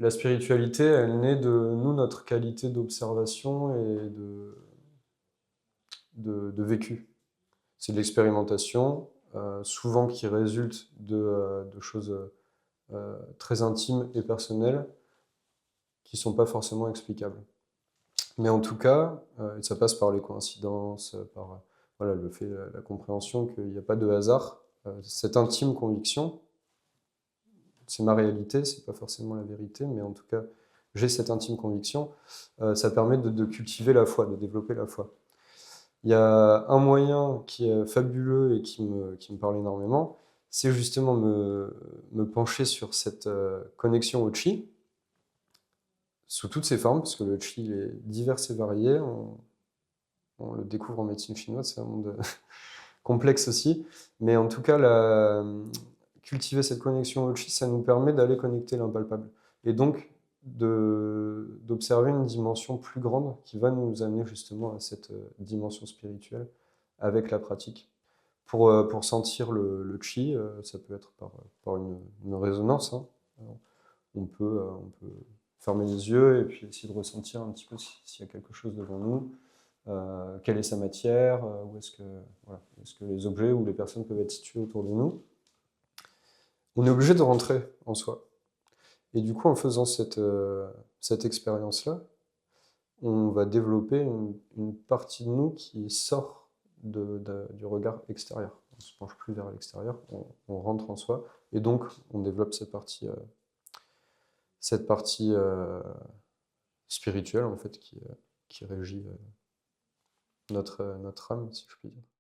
La spiritualité, elle naît de nous, notre qualité d'observation et de vécu. C'est de l'expérimentation, souvent qui résulte de choses très intimes et personnelles qui ne sont pas forcément explicables. Mais en tout cas, ça passe par les coïncidences, par voilà, le fait, la compréhension qu'il n'y a pas de hasard. Cette intime conviction, c'est ma réalité, c'est pas forcément la vérité, mais en tout cas, j'ai cette intime conviction, ça permet de cultiver la foi, de développer la foi. Il y a un moyen qui est fabuleux et qui me parle énormément, c'est justement me pencher sur cette connexion au chi, sous toutes ses formes, parce que le chi est divers et varié, on le découvre en médecine chinoise, c'est un monde complexe aussi, mais en tout cas, cultiver cette connexion au chi, ça nous permet d'aller connecter l'impalpable. Et donc, d'observer une dimension plus grande qui va nous amener justement à cette dimension spirituelle avec la pratique. Pour sentir le chi, ça peut être par une résonance, hein. Alors, on peut fermer les yeux et puis essayer de ressentir un petit peu s'il y a quelque chose devant nous, quelle est sa matière, où est-ce que, voilà, où est-ce que les objets ou les personnes peuvent être situés autour de nous. On est obligé de rentrer en soi. Et du coup, en faisant cette expérience-là, on va développer une partie de nous qui sort du regard extérieur. On ne se penche plus vers l'extérieur, on rentre en soi, et donc on développe cette partie spirituelle en fait qui régit notre âme, si je puis dire.